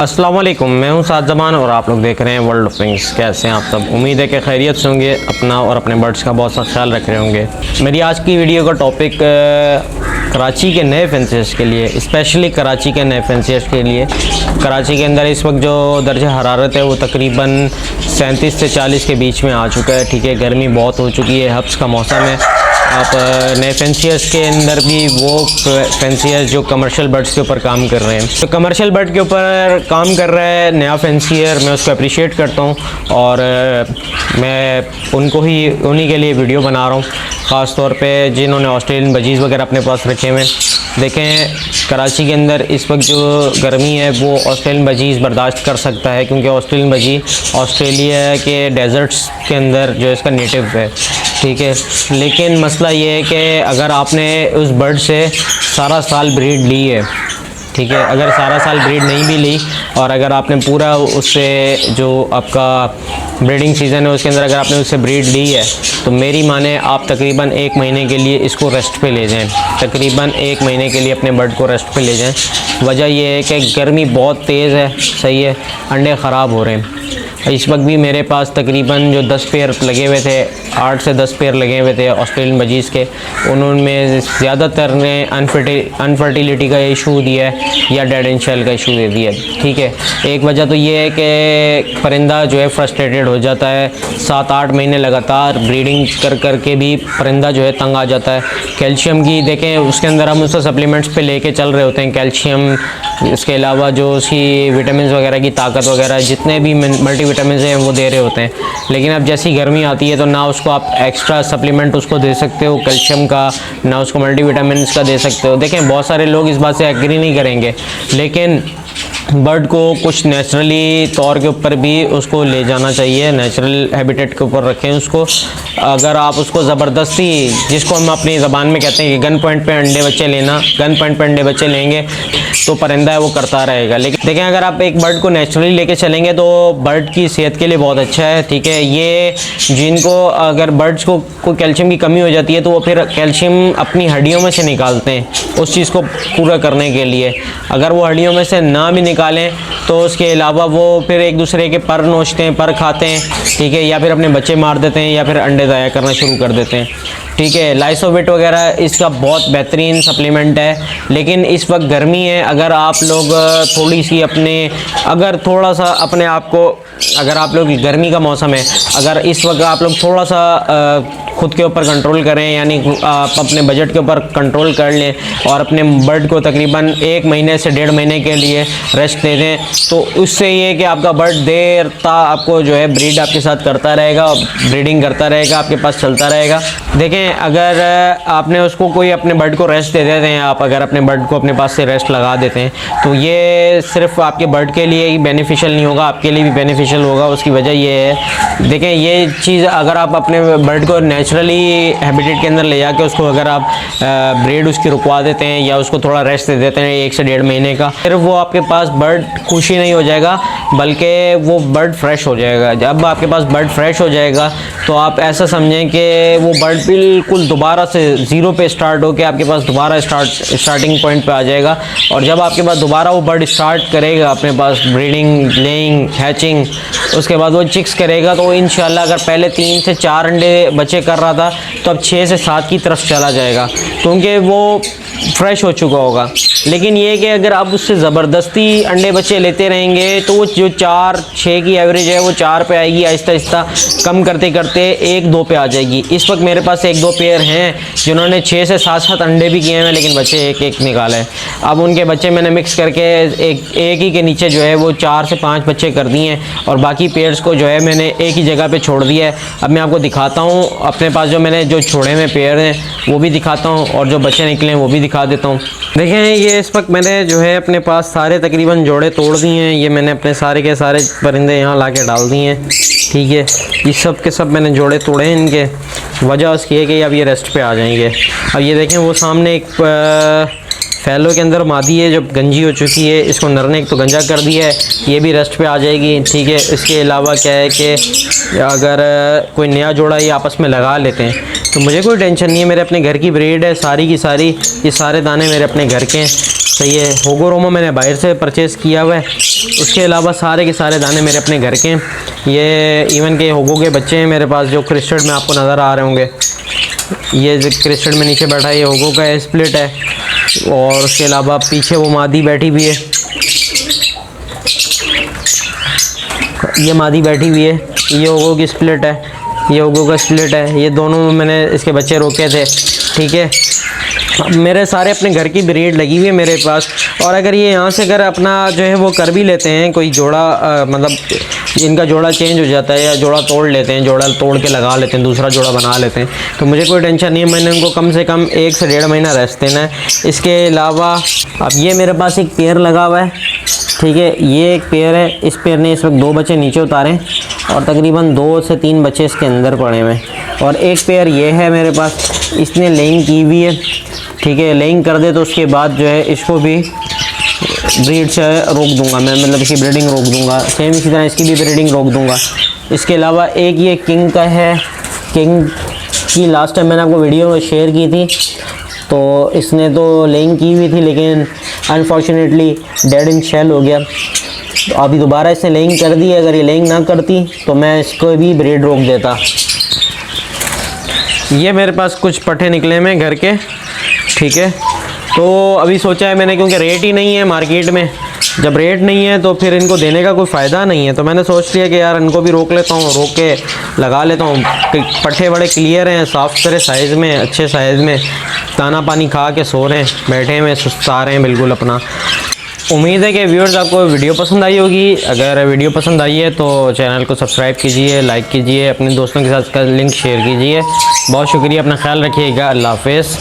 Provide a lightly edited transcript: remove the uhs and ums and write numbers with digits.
अस्सलाम वालेकुम, मैं हूं साद ज़मान और आप लोग देख रहे हैं वर्ल्ड ऑफ विंग्स। कैसे हैं आप सब? उम्मीद है कि खैरियत से होंगे, अपना और अपने बर्ड्स का बहुत सा ख्याल रख रहे होंगे। मेरी आज की वीडियो का टॉपिक कराची के नए फैंसियर्स के लिए, स्पेशली कराची के नए फैंसियर्स के लिए। कराची के अंदर इस वक्त जो दर्जा हरारत है वो तकरीबन 37 से 40 के बीच में आ चुका है। ठीक है, गर्मी बहुत हो चुकी है, हब्स का मौसम है। आप नए फैंसियर्स के अंदर भी वो फैंसियर्स जो कमर्शियल बर्ड्स के ऊपर काम कर रहे हैं, तो कमर्शियल बर्ड के ऊपर काम कर रहा है नया फैंसियर, मैं उसको अप्रिशिएट करता हूँ और मैं उन्हीं के लिए वीडियो बना रहा हूँ। ख़ास तौर पे जिन्होंने ऑस्ट्रेलियन बजीज़ वगैरह अपने पास रखे हुए हैं। देखें, कराची के अंदर इस वक्त जो गर्मी है वो ऑस्ट्रेलियन बजीज़ बर्दाश्त कर सकता है, क्योंकि ऑस्ट्रेलियन बजी ऑस्ट्रेलिया के डेजर्ट्स के अंदर जो इसका नेटिव है। ठीक है, लेकिन मसला ये है कि अगर आपने उस बर्ड से सारा साल ब्रीड ली है, ठीक है, अगर सारा साल ब्रीड नहीं भी ली और अगर आपने पूरा उससे जो आपका ब्रीडिंग सीज़न है उसके अंदर अगर आपने उससे ब्रीड ली है, तो मेरी माने आप तकरीबन 1 महीने के लिए इसको रेस्ट पे ले जाएं। तकरीबन 1 महीने के लिए अपने बर्ड को रेस्ट पे ले जाएं। वजह यह है कि गर्मी बहुत तेज़ है, सही है, अंडे ख़राब हो रहे हैं। इस वक्त भी मेरे पास तकरीबन जो 10 पेयर लगे हुए थे, 8 से 10 पेयर लगे हुए थे ऑस्ट्रेलियन बजीज़ के, उनमें ज़्यादातर ने अनफर्टिलिटी का इशू दिया है या डेड एंड शेल का इशू दे दिया है। ठीक है, एक वजह तो ये है कि परिंदा जो है फ्रस्ट्रेटेड हो जाता है। 7-8 महीने लगातार ब्रीडिंग कर के भी परिंदा जो है तंग आ जाता है। कैल्शियम की देखें, उसके अंदर हम उसको सप्लीमेंट्स पे लेके चल रहे होते हैं, कैल्शियम, इसके अलावा जो उसकी विटामिन वगैरह की ताकत वगैरह जितने भी मल्टी विटामिन हैं वो दे रहे होते हैं। लेकिन अब जैसी गर्मी आती है तो ना उसको आप एक्स्ट्रा सप्लीमेंट उसको दे सकते हो कैल्शियम का, ना उसको मल्टी विटामिन का दे सकते हो। देखें, बहुत सारे लोग इस बात से एग्री नहीं करेंगे, लेकिन बर्ड को कुछ नेचुरली तौर के ऊपर भी उसको ले जाना चाहिए, नेचुरल हैबिटेट के ऊपर रखें उसको। अगर आप उसको ज़बरदस्ती, जिसको हम अपनी ज़बान में कहते हैं कि गन पॉइंट पे अंडे बच्चे लेना, गन पॉइंट पे अंडे बच्चे लेंगे तो परिंदा है वो करता रहेगा। लेकिन देखें, अगर आप एक बर्ड को नेचुरली लेके चलेंगे तो बर्ड की सेहत के लिए बहुत अच्छा है। ठीक है, ये जिनको अगर बर्ड्स को कोई कैल्शियम की कमी हो जाती है तो वो फिर कैल्शियम अपनी हड्डियों में से निकालते हैं उस चीज़ को पूरा करने के लिए। अगर वो हड्डियों में से ना भी निकालें तो उसके अलावा वो फिर एक दूसरे के पर नोचते हैं, पर खाते हैं। ठीक है, या फिर अपने बच्चे मार देते हैं या फिर अंडे ज़ाया करना शुरू कर देते हैं। ठीक है, लाइसोविट वगैरह इसका बहुत बेहतरीन सप्लीमेंट है। लेकिन इस वक्त गर्मी है, अगर आप लोग थोड़ी सी अगर थोड़ा सा अपने आप को, अगर आप लोग गर्मी का मौसम है, अगर इस वक्त आप लोग थोड़ा सा खुद के ऊपर कंट्रोल करें, यानी आप अपने बजट के ऊपर कंट्रोल कर लें और अपने बर्ड को तकरीबन 1 महीने से 1.5 महीने के लिए रेस्ट दे दें, तो उससे ये कि आपका बर्ड देर तक आपको जो है ब्रीड आपके साथ करता रहेगा, ब्रीडिंग करता रहेगा, आपके पास चलता रहेगा। देखें, अगर आपने उसको कोई अपने बर्ड को रेस्ट दे देते हैं, आप अगर अपने बर्ड को अपने पास से रेस्ट लगा देते हैं, तो ये सिर्फ आपके बर्ड के लिए ही बेनिफिशियल नहीं होगा, आपके लिए भी बेनिफिशियल होगा। उसकी वजह ये है, देखें, ये चीज़ अगर आप अपने बर्ड को नेचुरली हैबिटेट के अंदर ले जाके उसको अगर आप ब्रीड उसकी रुकवा देते हैं या उसको थोड़ा रेस्ट दे देते हैं 1 से 1.5 महीने का, फिर वो आपके पास बर्ड खुशी नहीं हो जाएगा, बल्कि वो बर्ड फ्रेश हो जाएगा। जब आपके पास बर्ड फ्रेश हो जाएगा तो आप ऐसा समझें कि वो बर्ड बिल्कुल दोबारा से ज़ीरो पे स्टार्ट होकर आपके पास दोबारा स्टार्टिंग पॉइंट पे आ जाएगा। और जब आपके पास दोबारा वो बर्ड स्टार्ट करेगा अपने पास ब्रीडिंग, लेइंग, हैचिंग, उसके बाद वो चिक्स करेगा, तो इंशाल्लाह अगर पहले 3 से 4 अंडे बच्चे कर रहा था तो अब 6 से 7 की तरफ चला जाएगा, क्योंकि वो फ्रेश हो चुका होगा। लेकिन ये कि अगर आप उससे ज़बरदस्ती अंडे बच्चे लेते रहेंगे तो वो जो 4-6 की एवरेज है वो 4 पे आएगी, आहिस्ता आहिस्ता कम करते करते 1-2 पे आ जाएगी। इस वक्त मेरे पास 1-2 पेयर हैं जिन्होंने 6 से 7 अंडे भी किए हैं, लेकिन बच्चे 1-1 निकाले हैं। अब उनके बच्चे मैंने मिक्स करके एक ही के नीचे जो है वो 4 से 5 बच्चे कर दिए हैं और बाकी पेयर्स को जो है मैंने एक ही जगह पे छोड़ दिया है। अब मैं आपको दिखाता हूँ अपने पास जो छोड़े हुए पेयर हैं वो भी दिखाता हूँ और जो बच्चे निकले हैं वो भी दिखा देता हूँ। देखें, ये इस वक्त मैंने जो है अपने पास सारे तकरीबन जोड़े तोड़ दिए हैं। ये मैंने अपने सारे के सारे परिंदे यहाँ ला के डाल दिए हैं। ठीक है, ये सब के सब मैंने जोड़े तोड़े हैं इनके। वजह उसकी है कि अब ये रेस्ट पे आ जाएंगे। अब ये देखें, वो सामने एक फैलो के अंदर मादी है जो गंजी हो चुकी है, इसको नर ने एक तो गंजा कर दिया है, ये भी रेस्ट पे आ जाएगी। ठीक है, इसके अलावा क्या है कि अगर कोई नया जोड़ा ये आपस में लगा लेते हैं तो मुझे कोई टेंशन नहीं है, मेरे अपने घर की ब्रीड है सारी की सारी, ये सारे दाने मेरे अपने घर के हैं। तो ये होगो रोमो मैंने बाहर से परचेज़ किया हुआ है। उसके अलावा सारे के सारे दाने मेरे अपने घर के हैं। ये इवन के होगो के बच्चे हैं मेरे पास, जो क्रिस्टल में आपको नज़र आ रहे होंगे। ये जो क्रिस्टल में नीचे बैठा है ये होगो का स्प्लिट है। और उसके अलावा पीछे वो मादी बैठी हुई है, ये मादी बैठी हुई है। ये होगो की स्प्लिट है, ये होगो का स्प्लिट है। ये दोनों मैंने इसके बच्चे रोके थे, ठीक है। मेरे सारे अपने घर की ब्रीड लगी हुई है मेरे पास। और अगर ये यहाँ से अगर अपना जो है वो कर भी लेते हैं कोई जोड़ा, मतलब इनका जोड़ा चेंज हो जाता है या जोड़ा तोड़ लेते हैं, जोड़ा तोड़ के लगा लेते हैं, दूसरा जोड़ा बना लेते हैं, तो मुझे कोई टेंशन नहीं है। मैंने उनको कम से कम 1 से 1.5 महीना रेस्ट देना है। इसके अलावा अब ये मेरे पास एक पेयर लगा हुआ है, ठीक है। ये एक पेयर है, इस पेयर ने इस वक्त 2 बच्चे नीचे उतारे और तकरीबन 2 से 3 बच्चे इसके अंदर पड़े हुए हैं। और एक पेयर ये है मेरे पास, इसने लेइंग की हुई है, ठीक है। लेइंग कर दे तो उसके बाद जो है इसको भी ब्रीड से रोक दूंगा मैं, मतलब इसकी ब्रीडिंग रोक दूंगा। सेम इसी तरह इसकी भी ब्रीडिंग रोक दूंगा। इसके अलावा एक ये किंग का है, किंग की लास्ट टाइम मैंने आपको वीडियो में शेयर की थी, तो इसने तो लेइंग की हुई थी लेकिन अनफॉर्चुनेटली डेड इन शेल हो गया। तो अभी दोबारा इसने लेइंग कर दी है। अगर ये लेइंग ना करती तो मैं इसको भी ब्रीड रोक देता। ये मेरे पास कुछ पट्ठे निकले हैं घर के, ठीक है। तो अभी सोचा है मैंने, क्योंकि रेट ही नहीं है मार्केट में, जब रेट नहीं है तो फिर इनको देने का कोई फ़ायदा नहीं है। तो मैंने सोच लिया कि यार इनको भी रोक लेता हूँ, रोक के लगा लेता हूँ। पट्ठे बड़े क्लियर हैं, साफ़ सुथरे साइज़ में, अच्छे साइज़ में, दाना पानी खा के सो रहे हैं, बैठे हुए सुस्ता रहे हैं बिल्कुल अपना। उम्मीद है कि व्यूअर्स आपको वीडियो पसंद आई होगी। अगर वीडियो पसंद आई है तो चैनल को सब्सक्राइब कीजिए, लाइक कीजिए, अपने दोस्तों के साथ इसका लिंक शेयर कीजिए। बहुत शुक्रिया, अपना ख्याल रखिएगा। अल्लाह हाफ़िज़।